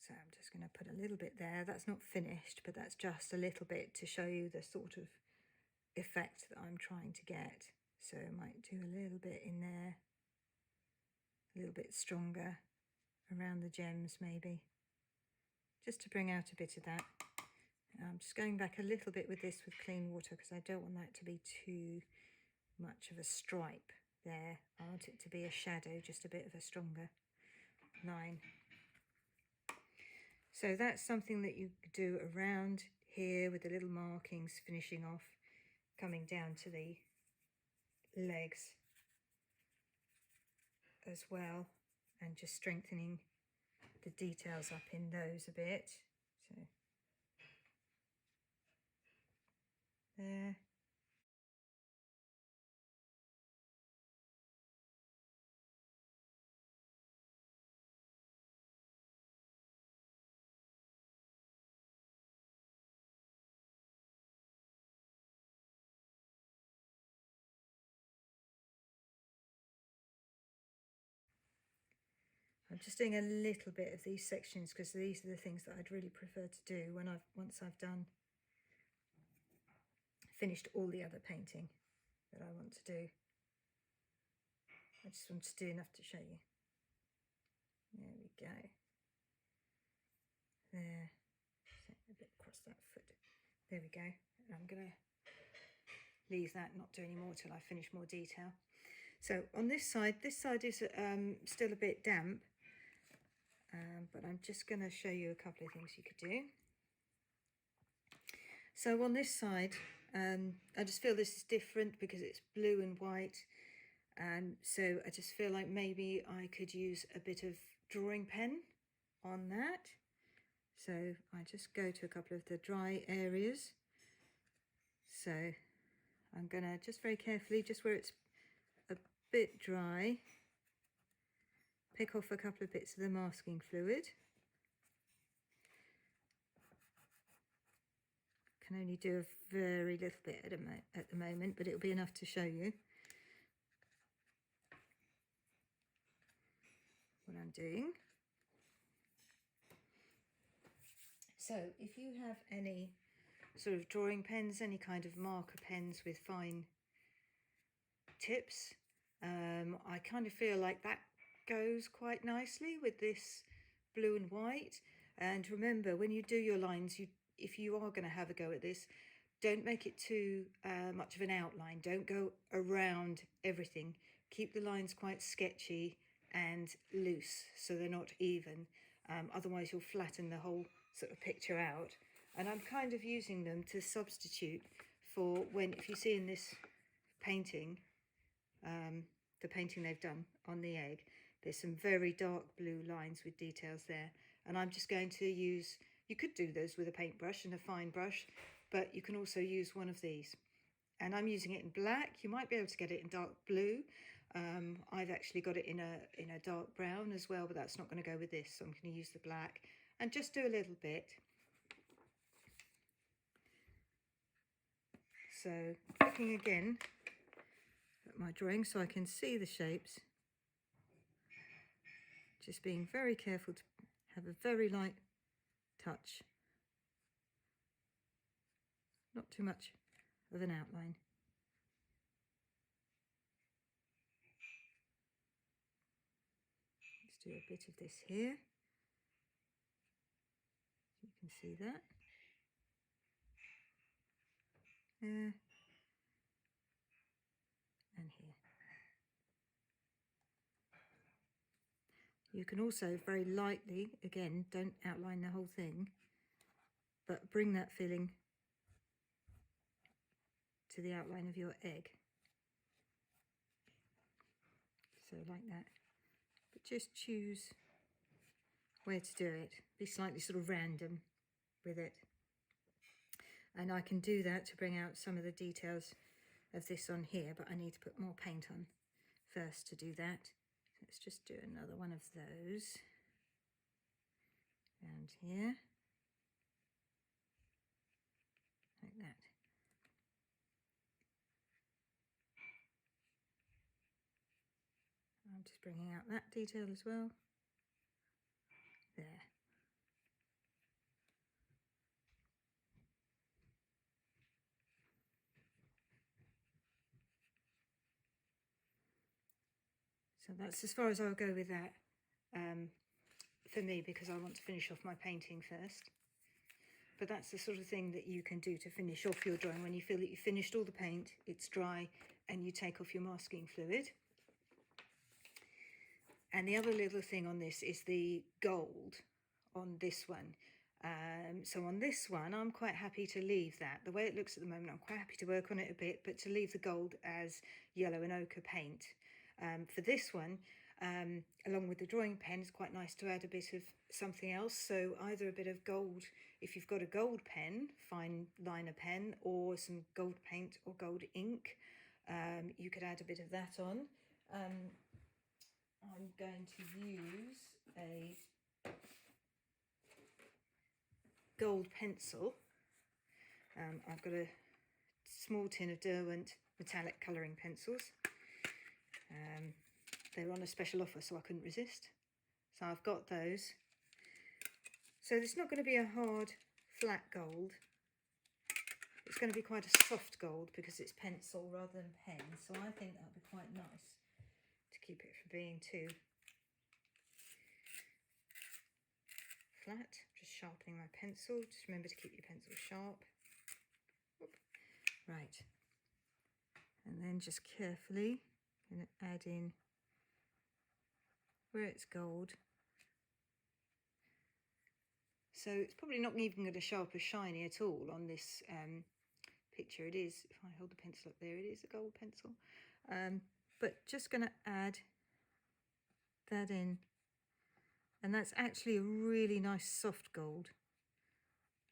So I'm just going to put a little bit there. That's not finished, but that's just a little bit to show you the sort of effect that I'm trying to get. So I might do a little bit in there, a little bit stronger around the gems maybe, just to bring out a bit of that. I'm just going back a little bit with this with clean water because I don't want that to be too much of a stripe there. I want it to be a shadow, just a bit of a stronger line. So that's something that you could do around here with the little markings, finishing off, coming down to the legs as well, and just strengthening the details up in those a bit. So there. I'm just doing a little bit of these sections because these are the things that I'd really prefer to do when once I've finished all the other painting that I want to do. I just want to do enough to show you. There we go. There. A bit across that foot. There we go. And I'm going to leave that, not do any more till I finish more detail. So on this side is still a bit damp, but I'm just going to show you a couple of things you could do. So on this side, I just feel this is different because it's blue and white, and so I just feel like maybe I could use a bit of drawing pen on that. So I just go to a couple of the dry areas. So I'm going to just very carefully, just where it's a bit dry, pick off a couple of bits of the masking fluid. can only do a very little bit at the moment, but it'll be enough to show you what I'm doing. So if you have any sort of drawing pens, any kind of marker pens with fine tips, I kind of feel like that goes quite nicely with this blue and white. And remember, when you do your lines, if you are going to have a go at this, don't make it too much of an outline. Don't go around everything. Keep the lines quite sketchy and loose so they're not even. Otherwise you'll flatten the whole sort of picture out. And I'm kind of using them to substitute for when, if you see in this painting, the painting they've done on the egg, there's some very dark blue lines with details there, and I'm just going to use, you could do those with a paintbrush and a fine brush, but you can also use one of these, and I'm using it in black. You might be able to get it in dark blue. I've actually got it in a dark brown as well, but that's not going to go with this, so I'm going to use the black and just do a little bit. So looking again at my drawing so I can see the shapes, just being very careful to have a very light touch, not too much of an outline. Let's do a bit of this here, you can see that there and here. You can also very lightly, again, don't outline the whole thing, but bring that filling to the outline of your egg. So like that. But just choose where to do it. Be slightly sort of random with it. And I can do that to bring out some of the details of this on here, but I need to put more paint on first to do that. Let's just do another one of those around here, like that. I'm just bringing out that detail as well. There. So that's as far as I'll go with that for me, because I want to finish off my painting first. But that's the sort of thing that you can do to finish off your drawing when you feel that you've finished all the paint, it's dry, and you take off your masking fluid. And the other little thing on this is the gold on this one. So on this one, I'm quite happy to leave that. The way it looks at the moment, I'm quite happy to work on it a bit, but to leave the gold as yellow and ochre paint. For this one, along with the drawing pen, it's quite nice to add a bit of something else. So either a bit of gold, if you've got a gold pen, fine liner pen, or some gold paint or gold ink, you could add a bit of that on. I'm going to use a gold pencil. I've got a small tin of Derwent metallic colouring pencils. They were on a special offer, so I couldn't resist. So I've got those. So it's not going to be a hard, flat gold. It's going to be quite a soft gold because it's pencil rather than pen. So I think that'll be quite nice to keep it from being too flat. Just sharpening my pencil. Just remember to keep your pencil sharp. Oop. Right. And then just carefully going to add in where it's gold. So it's probably not even going to show up as shiny at all on this picture. It is, if I hold the pencil up there, it is a gold pencil. But just going to add that in. And that's actually a really nice soft gold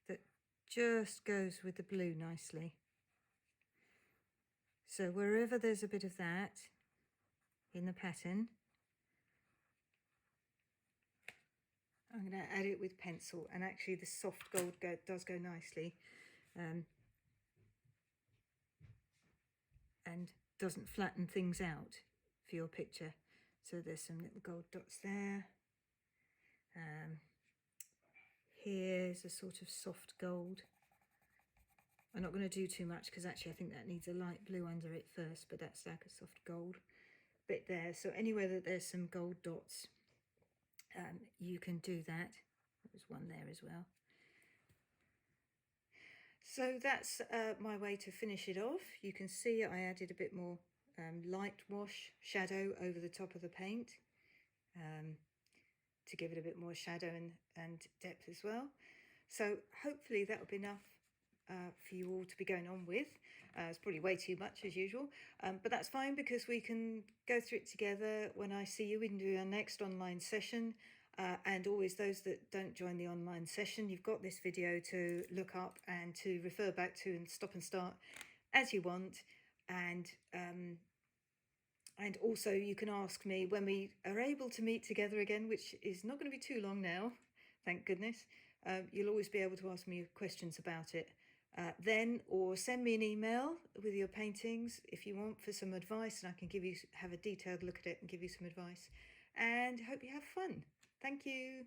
that just goes with the blue nicely. So wherever there's a bit of that in the pattern, I'm going to add it with pencil, and actually the soft gold does go nicely and doesn't flatten things out for your picture. So there's some little gold dots there. Here's a sort of soft gold. I'm not going to do too much because actually I think that needs a light blue under it first, but that's like a soft gold bit there. So anywhere that there's some gold dots, you can do that. There's one there as well. So that's my way to finish it off. You can see I added a bit more light wash shadow over the top of the paint to give it a bit more shadow and depth as well. So hopefully that will be enough for you all to be going on with. It's probably way too much as usual, but that's fine because we can go through it together when I see you. We can do our next online session. And always those that don't join the online session, you've got this video to look up and to refer back to and stop and start as you want. And also you can ask me when we are able to meet together again, which is not going to be too long now, thank goodness. You'll always be able to ask me questions about it then, or send me an email with your paintings if you want for some advice, and I can have a detailed look at it and give you some advice. And hope you have fun. Thank you.